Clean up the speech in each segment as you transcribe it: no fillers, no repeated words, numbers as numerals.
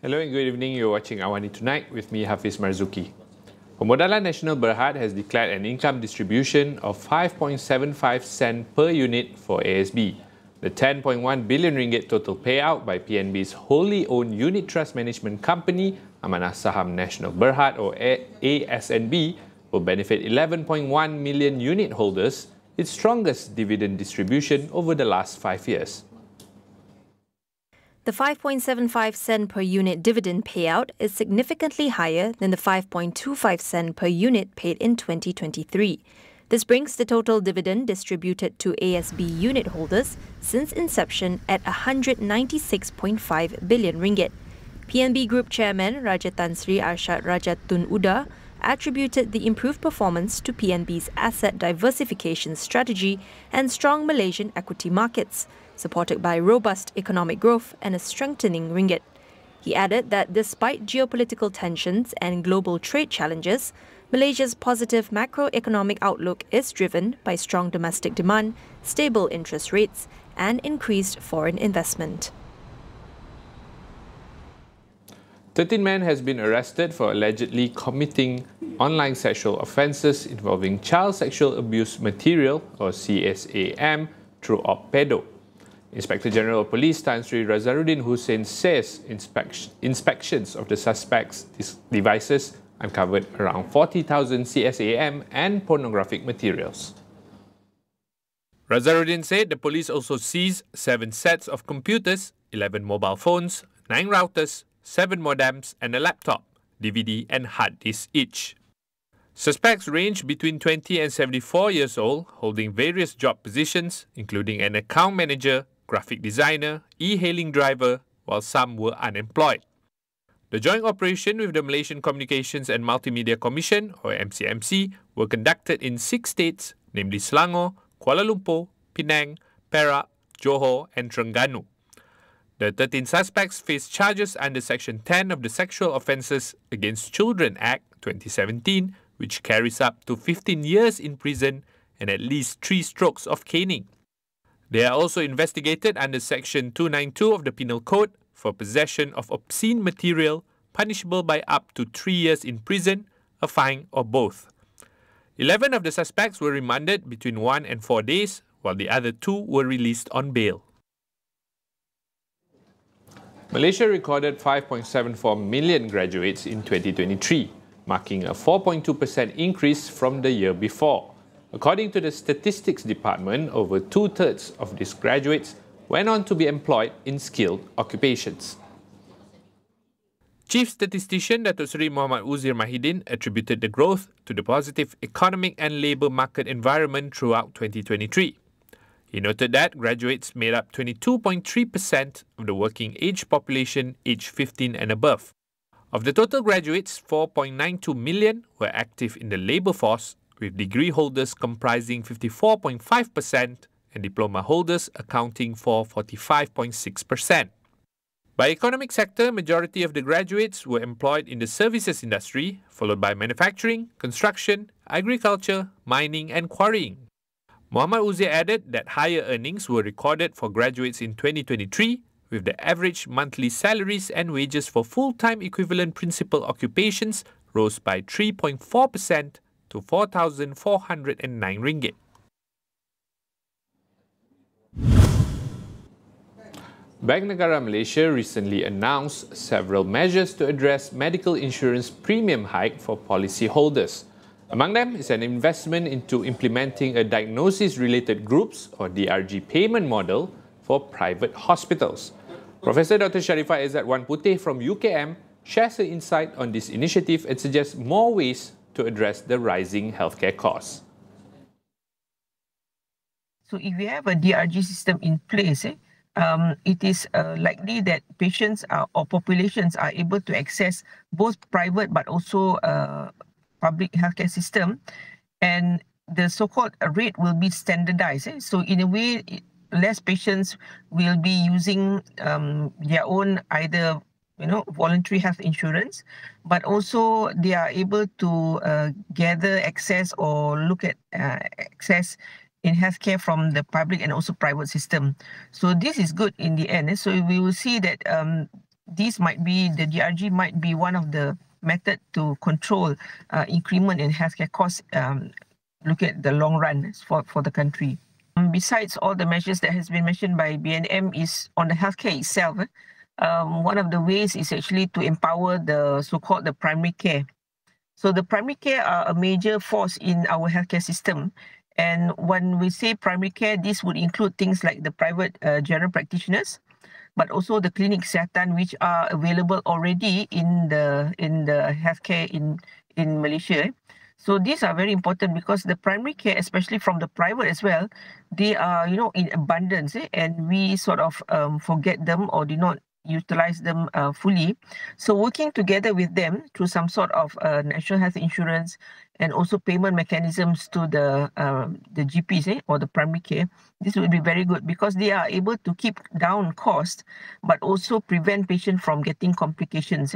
Hello and good evening. You're watching AWANI Tonight with me, Hafiz Marzukhi. Pemodalan Nasional Berhad has declared an income distribution of 5.75 sen per unit for ASB. The 10.1 billion ringgit total payout by PNB's wholly owned unit trust management company, Amanah Saham Nasional Berhad or ASNB, will benefit 11.1 million unit holders, its strongest dividend distribution over the last 5 years. The 5.75 sen per unit dividend payout is significantly higher than the 5.25 sen per unit paid in 2023. This brings the total dividend distributed to ASB unit holders since inception at 196.5 billion ringgit. PNB Group Chairman Raja Tan Sri Arshad Raja Tun Uda attributed the improved performance to PNB's asset diversification strategy and strong Malaysian equity markets, supported by robust economic growth and a strengthening ringgit. He added that despite geopolitical tensions and global trade challenges, Malaysia's positive macroeconomic outlook is driven by strong domestic demand, stable interest rates, and increased foreign investment. 13 men has been arrested for allegedly committing online sexual offences involving child sexual abuse material or CSAM through Oppedo. Inspector General of Police Tan Sri Razaruddin Hussein says inspections of the suspects' devices uncovered around 40,000 CSAM and pornographic materials. Razaruddin said the police also seized 7 sets of computers, 11 mobile phones, 9 routers, 7 modems and a laptop, DVD and hard disk each. Suspects range between 20 and 74 years old, holding various job positions, including an account manager, graphic designer, e-hailing driver, while some were unemployed. The joint operation with the Malaysian Communications and Multimedia Commission, or MCMC, were conducted in 6 states, namely Selangor, Kuala Lumpur, Penang, Perak, Johor and Terengganu. The 13 suspects face charges under Section 10 of the Sexual Offences Against Children Act 2017, which carries up to 15 years in prison and at least 3 strokes of caning. They are also investigated under Section 292 of the Penal Code for possession of obscene material, punishable by up to 3 years in prison, a fine or both. 11 of the suspects were remanded between 1 and 4 days, while the other 2 were released on bail. Malaysia recorded 5.74 million graduates in 2023, marking a 4.2% increase from the year before. According to the Statistics Department, over 2/3 of these graduates went on to be employed in skilled occupations. Chief Statistician Datuk Seri Muhammad Uzir Mahidin attributed the growth to the positive economic and labour market environment throughout 2023. He noted that graduates made up 22.3% of the working age population aged 15 and above. Of the total graduates, 4.92 million were active in the labour force, with degree holders comprising 54.5% and diploma holders accounting for 45.6%. By economic sector, majority of the graduates were employed in the services industry, followed by manufacturing, construction, agriculture, mining and quarrying. Muhammad Uzir added that higher earnings were recorded for graduates in 2023, with the average monthly salaries and wages for full-time equivalent principal occupations rose by 3.4% to 4,409 ringgit. Bank Negara Malaysia recently announced several measures to address medical insurance premium hike for policyholders. Among them is an investment into implementing a diagnosis-related groups or DRG payment model for private hospitals. Professor Dr. Sharifah Izzat Wan Putih from UKM shares her insight on this initiative and suggests more ways to address the rising healthcare costs. So if we have a DRG system in place, it is likely that patients or populations are able to access both private but also public healthcare system, and the so-called rate will be standardized. So in a way, less patients will be using their own either voluntary health insurance, but also they are able to gather access or look at access in healthcare from the public and also private system. So this is good in the end. So we will see that the DRG might be one of the method to control increment in healthcare costs. Look at the long run for the country. Besides all the measures that has been mentioned by BNM is on the healthcare itself. One of the ways is actually to empower the so-called the primary care. So the primary care are a major force in our healthcare system. And when we say primary care, this would include things like the private general practitioners, but also the clinic kesihatan, which are available already in the healthcare in Malaysia. So these are very important because the primary care, especially from the private as well, they are, in abundance, and we sort of forget them or do not utilize them fully. So working together with them through some sort of national health insurance and also payment mechanisms to the GPs or the primary care, this will be very good because they are able to keep down cost, but also prevent patients from getting complications.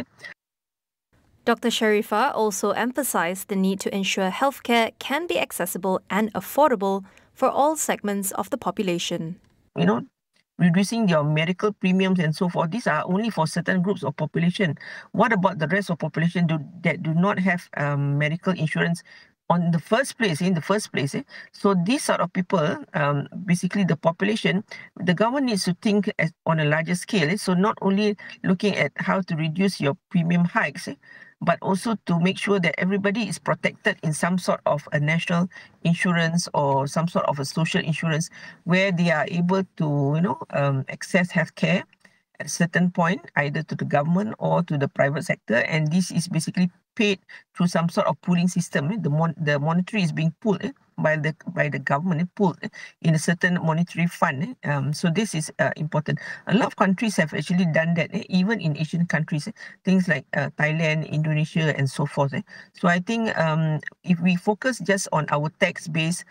Dr. Sharifah also emphasized the need to ensure healthcare can be accessible and affordable for all segments of the population. Reducing your medical premiums and so forth, these are only for certain groups of population. What about the rest of population that do not have medical insurance in the first place? So these sort of people, basically the population, the government needs to think on a larger scale. So not only looking at how to reduce your premium hikes, but also to make sure that everybody is protected in some sort of a national insurance or some sort of a social insurance where they are able to, access healthcare at a certain point, either to the government or to the private sector. And this is basically paid through some sort of pooling system. The monetary is being pooled by the government, pooled in a certain monetary fund. So this is important. A lot of countries have actually done that, even in Asian countries, things like Thailand, Indonesia, and so forth. So I think if we focus just on our tax base,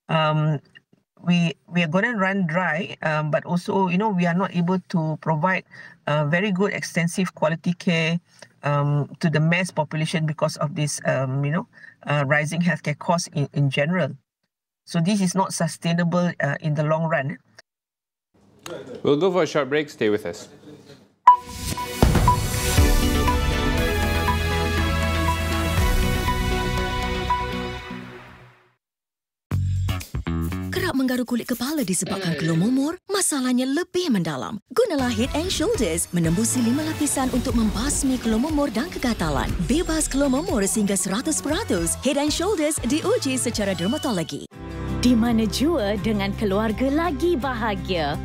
we are going to run dry, but also, we are not able to provide very good, extensive quality care to the mass population because of this, rising healthcare costs in general. So this is not sustainable in the long run. We'll go for a short break. Stay with us. Menggaru kulit kepala disebabkan kelumur, masalahnya lebih mendalam. Gunalah Head & Shoulders menembusi 5 lapisan untuk membasmi kelumur dan kegatalan. Bebas kelumur sehingga 100%. Head & Shoulders diuji secara dermatologi. Di mana jua dengan keluarga lagi bahagia.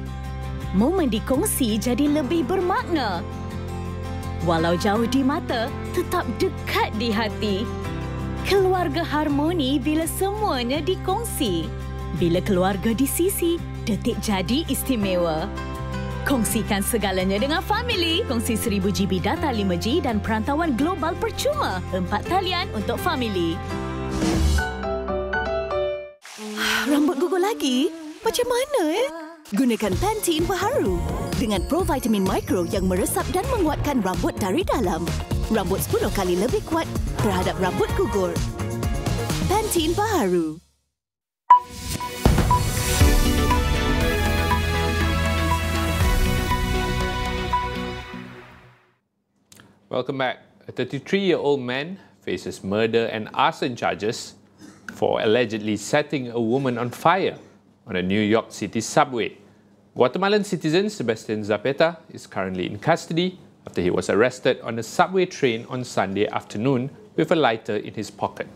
Momen dikongsi jadi lebih bermakna. Walau jauh di mata, tetap dekat di hati. Keluarga harmoni bila semuanya dikongsi. Bila keluarga di sisi, detik jadi istimewa. Kongsikan segalanya dengan family. Kongsi 1000 GB data 5G dan perantauan global percuma. 4 talian untuk family. Rambut gugur lagi? Macam mana Gunakan Pantene Baharu dengan provitamin mikro yang meresap dan menguatkan rambut dari dalam. Rambut 10 kali lebih kuat terhadap rambut gugur. Pantene Baharu. Welcome back. A 33-year-old man faces murder and arson charges for allegedly setting a woman on fire on a New York City subway. Guatemalan citizen Sebastian Zapeta is currently in custody after he was arrested on a subway train on Sunday afternoon with a lighter in his pocket.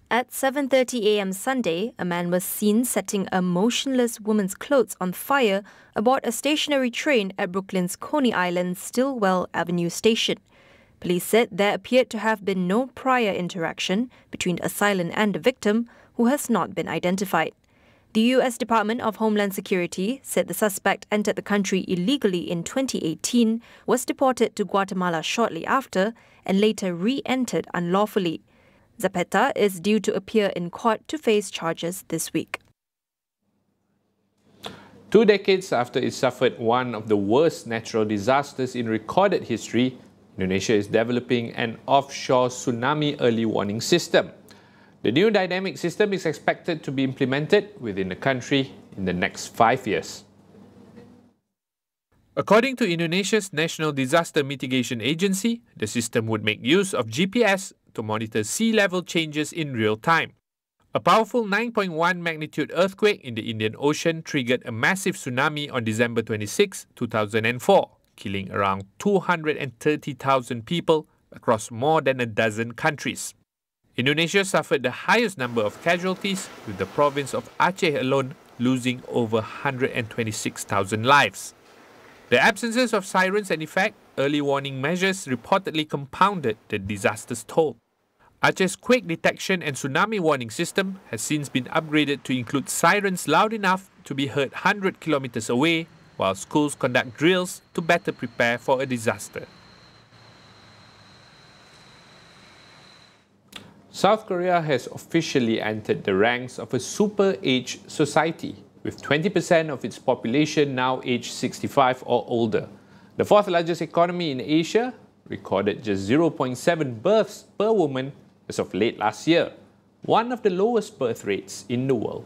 At 7:30 a.m. Sunday, a man was seen setting a motionless woman's clothes on fire aboard a stationary train at Brooklyn's Coney Island Stillwell Avenue station. Police said there appeared to have been no prior interaction between the assailant and the victim, who has not been identified. The U.S. Department of Homeland Security said the suspect entered the country illegally in 2018, was deported to Guatemala shortly after, and later re-entered unlawfully. Zapeta is due to appear in court to face charges this week. 2 decades after it suffered one of the worst natural disasters in recorded history, Indonesia is developing an offshore tsunami early warning system. The new dynamic system is expected to be implemented within the country in the next 5 years. According to Indonesia's National Disaster Mitigation Agency, the system would make use of GPS to monitor sea level changes in real time. A powerful 9.1 magnitude earthquake in the Indian Ocean triggered a massive tsunami on December 26, 2004, killing around 230,000 people across more than a dozen countries. Indonesia suffered the highest number of casualties, with the province of Aceh alone losing over 126,000 lives. The absences of sirens and effect early warning measures reportedly compounded the disaster's toll. Aceh's quake detection and tsunami warning system has since been upgraded to include sirens loud enough to be heard 100 kilometers away, while schools conduct drills to better prepare for a disaster. South Korea has officially entered the ranks of a super-aged society, with 20% of its population now aged 65 or older. The fourth largest economy in Asia recorded just 0.7 births per woman as of late last year, one of the lowest birth rates in the world.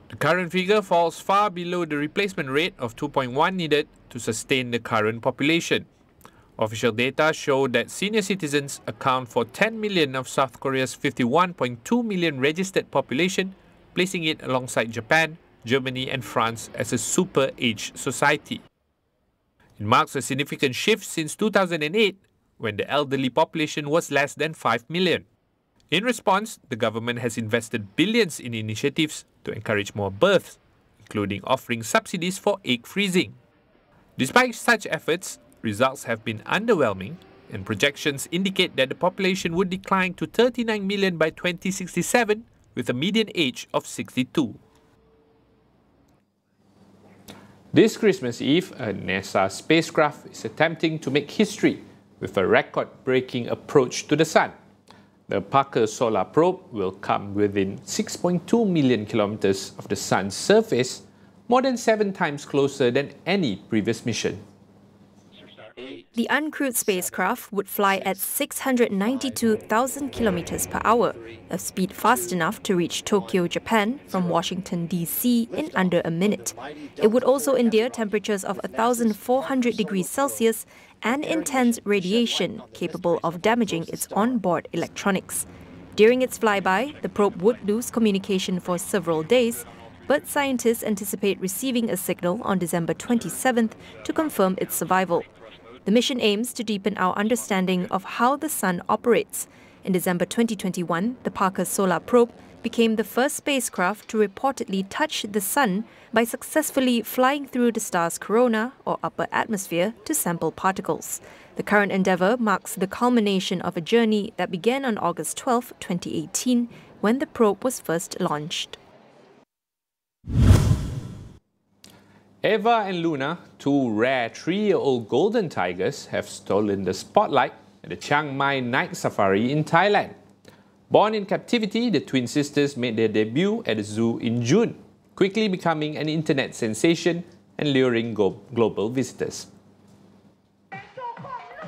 The current figure falls far below the replacement rate of 2.1 needed to sustain the current population. Official data show that senior citizens account for 10 million of South Korea's 51.2 million registered population, placing it alongside Japan, Germany and France as a super-aged society. It marks a significant shift since 2008, when the elderly population was less than 5 million. In response, the government has invested billions in initiatives to encourage more births, including offering subsidies for egg freezing. Despite such efforts, results have been underwhelming, and projections indicate that the population would decline to 39 million by 2067, with a median age of 62. This Christmas Eve, a NASA spacecraft is attempting to make history with a record-breaking approach to the Sun. The Parker Solar Probe will come within 6.2 million kilometers of the Sun's surface, more than 7 times closer than any previous mission. The uncrewed spacecraft would fly at 692,000 kilometers per hour, a speed fast enough to reach Tokyo, Japan from Washington, D.C. in under a minute. It would also endure temperatures of 1,400 degrees Celsius and intense radiation capable of damaging its onboard electronics. During its flyby, the probe would lose communication for several days, but scientists anticipate receiving a signal on December 27th to confirm its survival. The mission aims to deepen our understanding of how the Sun operates. In December 2021, the Parker Solar Probe became the first spacecraft to reportedly touch the Sun by successfully flying through the star's corona or upper atmosphere to sample particles. The current endeavour marks the culmination of a journey that began on August 12, 2018, when the probe was first launched. Eva and Luna, two rare 3-year-old golden tigers, have stolen the spotlight at the Chiang Mai Night Safari in Thailand. Born in captivity, the twin sisters made their debut at the zoo in June, quickly becoming an internet sensation and luring global visitors.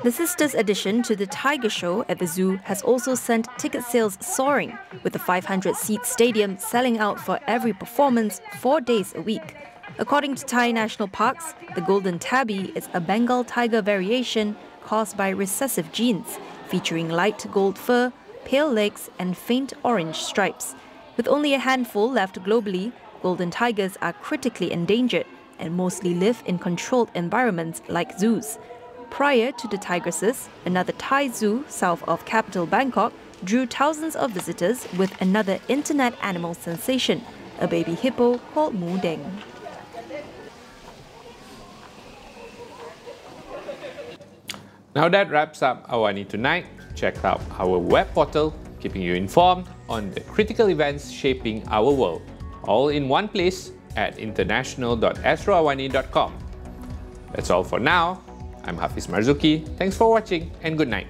The sisters' addition to the Tiger Show at the zoo has also sent ticket sales soaring, with the 500-seat stadium selling out for every performance 4 days a week. According to Thai National Parks, the golden tabby is a Bengal tiger variation caused by recessive genes, featuring light gold fur, pale legs and faint orange stripes. With only a handful left globally, golden tigers are critically endangered and mostly live in controlled environments like zoos. Prior to the tigresses, another Thai zoo south of capital Bangkok drew thousands of visitors with another internet animal sensation, a baby hippo called Mu Deng. Now that wraps up AWANI Tonight. Check out our web portal, keeping you informed on the critical events shaping our world. All in one place at international.astroawani.com. That's all for now. I'm Hafiz Marzukhi. Thanks for watching and good night.